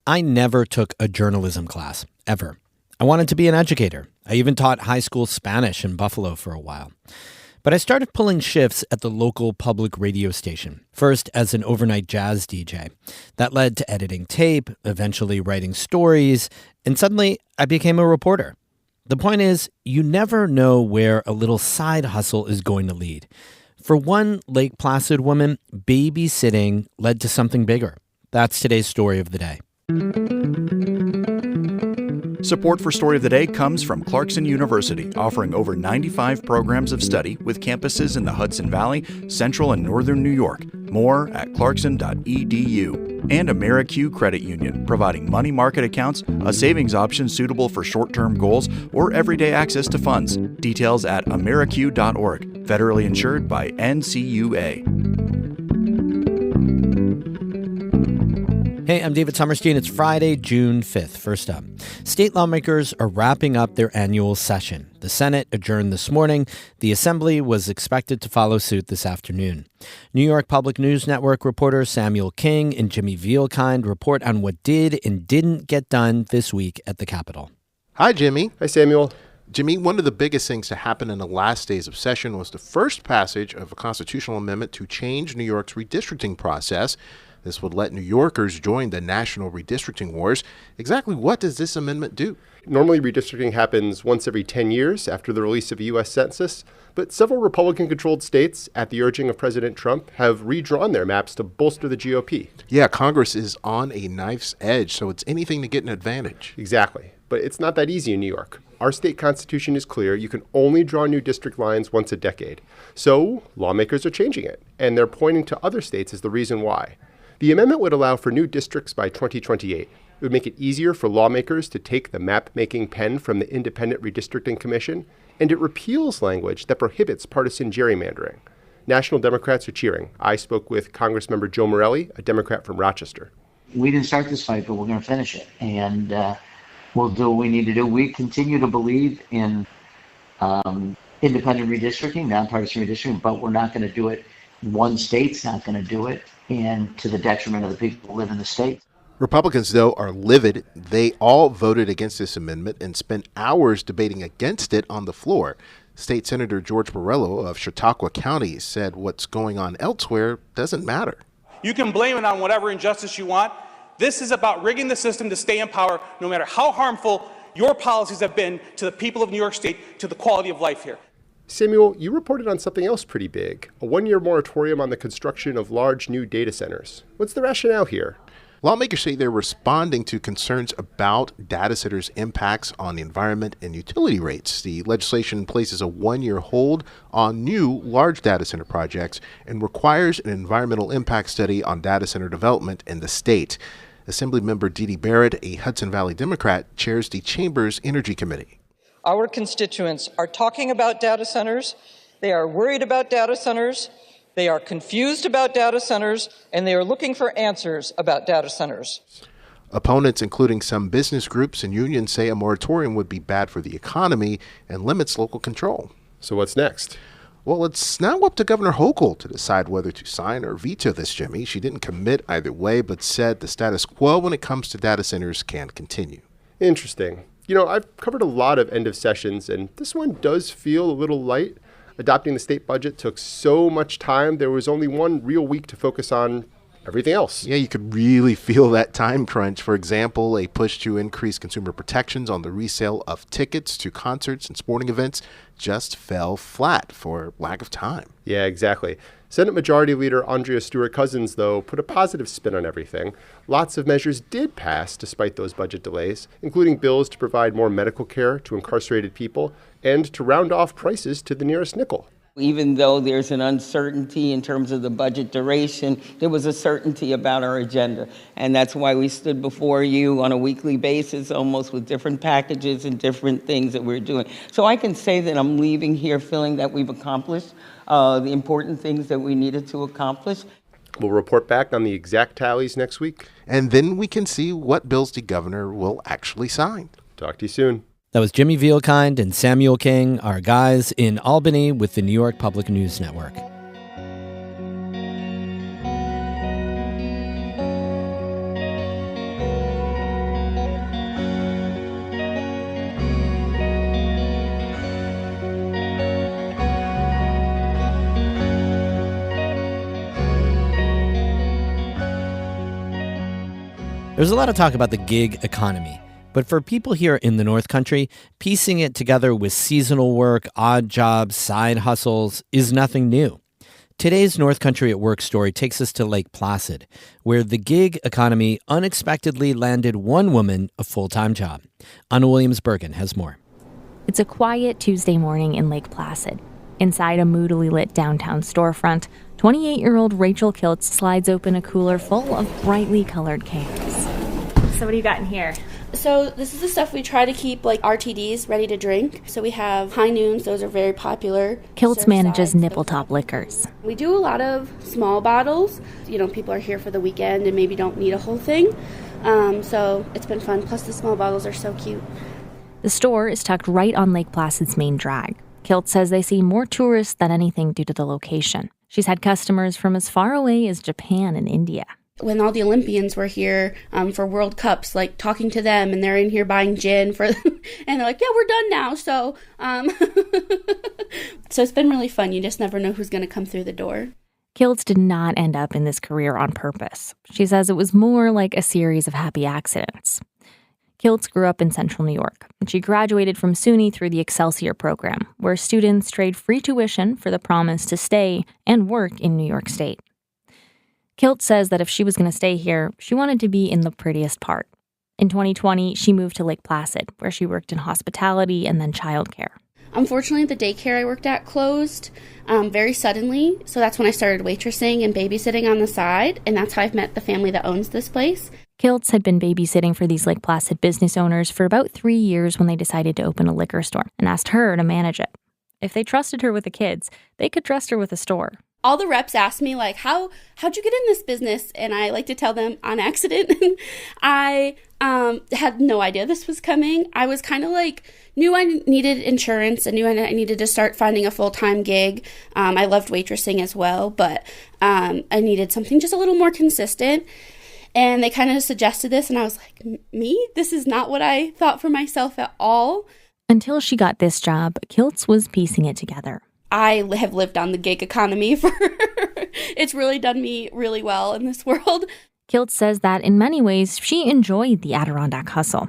I never took a journalism class, ever. I wanted to be an educator. I even taught high school Spanish in Buffalo for a while. But I started pulling shifts at the local public radio station, first as an overnight jazz DJ. That led to editing tape, eventually writing stories, and suddenly I became a reporter. The point is, you never know where a little side hustle is going to lead. For one Lake Placid woman, babysitting led to something bigger. That's today's story of the day. Support for Story of the Day comes from Clarkson University, offering over 95 programs of study with campuses in the Hudson Valley, Central and Northern New York. More at clarkson.edu. And AmeriQ Credit Union, providing money market accounts, a savings option suitable for short-term goals, or everyday access to funds. Details at ameriq.org. Federally insured by NCUA. Hey, I'm David Sommerstein. It's Friday, June 5th. First up, state lawmakers are wrapping up their annual session. The Senate adjourned this morning. The Assembly was expected to follow suit this afternoon. New York Public News Network reporters Samuel King and Jimmy Vielkind report on what did and didn't get done this week at the Capitol. Hi, Jimmy. Hi, Samuel. Jimmy, one of the biggest things to happen in the last days of session was the first passage of a constitutional amendment to change New York's redistricting process. This would let New Yorkers join the national redistricting wars. Exactly what does this amendment do? Normally, redistricting happens once every 10 years after the release of a U.S. census, but several Republican-controlled states, at the urging of President Trump, have redrawn their maps to bolster the GOP. Yeah, Congress is on a knife's edge, so it's anything to get an advantage. Exactly, but it's not that easy in New York. Our state constitution is clear. You can only draw new district lines once a decade. So lawmakers are changing it, and they're pointing to other states as the reason why. The amendment would allow for new districts by 2028. It would make it easier for lawmakers to take the map-making pen from the Independent Redistricting Commission, and it repeals language that prohibits partisan gerrymandering. National Democrats are cheering. I spoke with Congressmember Joe Morelli, a Democrat from Rochester. We didn't start this fight, but we're going to finish it, and we'll do what we need to do. We continue to believe in independent redistricting, nonpartisan redistricting, but we're not going to do it. One state's not going to do it, and to the detriment of the people who live in the state. Republicans, though, are livid. They all voted against this amendment and spent hours debating against it on the floor. State Senator George Borrello of Chautauqua County said what's going on elsewhere doesn't matter. You can blame it on whatever injustice you want. This is about rigging the system to stay in power, no matter how harmful your policies have been to the people of New York State, to the quality of life here. Samuel, you reported on something else pretty big, a one-year moratorium on the construction of large new data centers. What's the rationale here? Lawmakers say they're responding to concerns about data centers' impacts on the environment and utility rates. The legislation places a one-year hold on new large data center projects and requires an environmental impact study on data center development in the state. Assemblymember Dee Dee Barrett, a Hudson Valley Democrat, chairs the Chamber's Energy Committee. Our constituents are talking about data centers. They are worried about data centers. They are confused about data centers, and they are looking for answers about data centers. Opponents, including some business groups and unions, say a moratorium would be bad for the economy and limits local control. So what's next? Well, it's now up to Governor Hochul to decide whether to sign or veto this, Jimmy. She didn't commit either way, but said the status quo when it comes to data centers can continue. Interesting. You know, I've covered a lot of end of sessions, and this one does feel a little light. Adopting the state budget took so much time. There was only one real week to focus on everything else. Yeah, you could really feel that time crunch. For example, a push to increase consumer protections on the resale of tickets to concerts and sporting events just fell flat for lack of time. Yeah, exactly. Senate Majority Leader Andrea Stewart-Cousins, though, put a positive spin on everything. Lots of measures did pass despite those budget delays, including bills to provide more medical care to incarcerated people and to round off prices to the nearest nickel. Even though there's an uncertainty in terms of the budget duration, there was a certainty about our agenda. And that's why we stood before you on a weekly basis, almost with different packages and different things that we're doing. So I can say that I'm leaving here feeling that we've accomplished the important things that we needed to accomplish. We'll report back on the exact tallies next week. And then we can see what bills the governor will actually sign. Talk to you soon. That was Jimmy Vielkind and Samuel King, our guys in Albany with the New York Public News Network. There's a lot of talk about the gig economy, but for people here in the North Country, piecing it together with seasonal work, odd jobs, side hustles is nothing new. Today's North Country at Work story takes us to Lake Placid, where the gig economy unexpectedly landed one woman a full-time job. Anna Williams-Bergen has more. It's a quiet Tuesday morning in Lake Placid. Inside a moodily lit downtown storefront, 28-year-old Rachel Kiltz slides open a cooler full of brightly colored cans. So what do you got in here? So this is the stuff we try to keep, like RTDs, ready to drink. So we have High Noons, those are very popular. Kiltz manages Nipple Top Liquors. We do a lot of small bottles. You know, people are here for the weekend and maybe don't need a whole thing. So it's been fun. Plus the small bottles are so cute. The store is tucked right on Lake Placid's main drag. Kiltz says they see more tourists than anything due to the location. She's had customers from as far away as Japan and India. When all the Olympians were here for World Cups, like talking to them, and they're in here buying gin for them, and they're like, yeah, we're done now. So, so it's been really fun. You just never know who's going to come through the door. Kiltz did not end up in this career on purpose. She says it was more like a series of happy accidents. Kiltz grew up in central New York, and she graduated from SUNY through the Excelsior program, where students trade free tuition for the promise to stay and work in New York State. Kiltz says that if she was going to stay here, she wanted to be in the prettiest part. In 2020, she moved to Lake Placid, where she worked in hospitality and then childcare. Unfortunately, the daycare I worked at closed very suddenly, so that's when I started waitressing and babysitting on the side, and that's how I've met the family that owns this place. Kiltz had been babysitting for these Lake Placid business owners for about 3 years when they decided to open a liquor store and asked her to manage it. If they trusted her with the kids, they could trust her with a store. All the reps asked me, like, how'd you get in this business? And I like to tell them on accident. I had no idea this was coming. I was kind of like, knew I needed insurance. I knew I needed to start finding a full-time gig. I loved waitressing as well, but I needed something just a little more consistent. And they kind of suggested this, and I was like, me? This is not what I thought for myself at all. Until she got this job, Kiltz was piecing it together. I have lived on the gig economy for it's really done me really well in this world. Kiltz says that in many ways, she enjoyed the Adirondack hustle.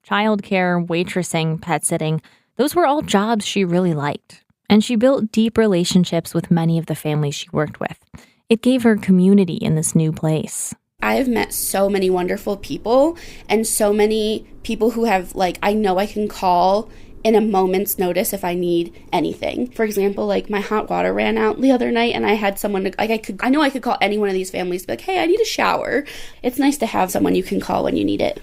Childcare, waitressing, pet sitting, those were all jobs she really liked. And she built deep relationships with many of the families she worked with. It gave her community in this new place. I've met so many wonderful people and so many people who have, like, I know I can call in a moment's notice if I need anything. For example, like my hot water ran out the other night and I had someone, I know I could call any one of these families, be like, hey, I need a shower. It's nice to have someone you can call when you need it.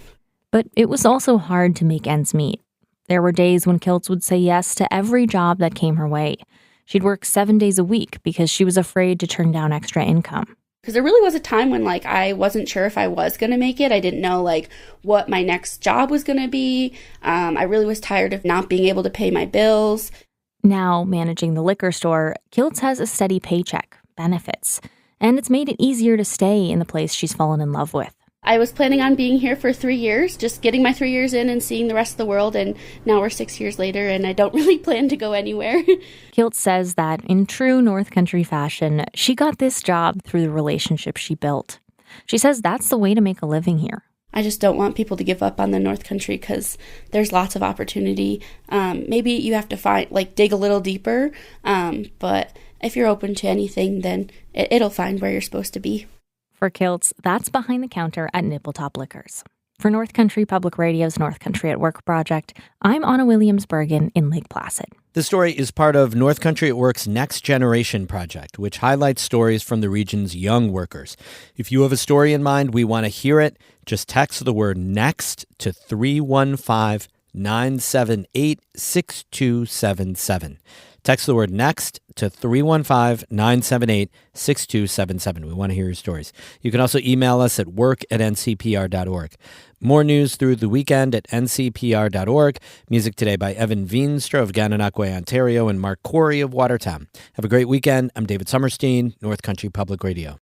But it was also hard to make ends meet. There were days when Kiltz would say yes to every job that came her way. She'd work 7 days a week because she was afraid to turn down extra income. Because there really was a time when, like, I wasn't sure if I was going to make it. I didn't know, like, what my next job was going to be. I really was tired of not being able to pay my bills. Now, managing the liquor store, Kiltz has a steady paycheck, benefits, and it's made it easier to stay in the place she's fallen in love with. I was planning on being here for 3 years, just getting my 3 years in and seeing the rest of the world, and now we're 6 years later, and I don't really plan to go anywhere. Kiltz says that in true North Country fashion, she got this job through the relationship she built. She says that's the way to make a living here. I just don't want people to give up on the North Country because there's lots of opportunity. Maybe you have to dig a little deeper, but if you're open to anything, then it'll find where you're supposed to be. For Kiltz, that's behind the counter at Nipple Top Liquors. For North Country Public Radio's North Country at Work project, I'm Anna Williams-Bergen in Lake Placid. The story is part of North Country at Work's Next Generation project, which highlights stories from the region's young workers. If you have a story in mind, we want to hear it. Just text the word NEXT to 315-978-6277. Text the word NEXT to 315-978-6277. We want to hear your stories. You can also email us at work@ncpr.org. More news through the weekend at ncpr.org. Music today by Evan Veenstra of Gananoque, Ontario, and Mark Corey of Watertown. Have a great weekend. I'm David Summerstein, North Country Public Radio.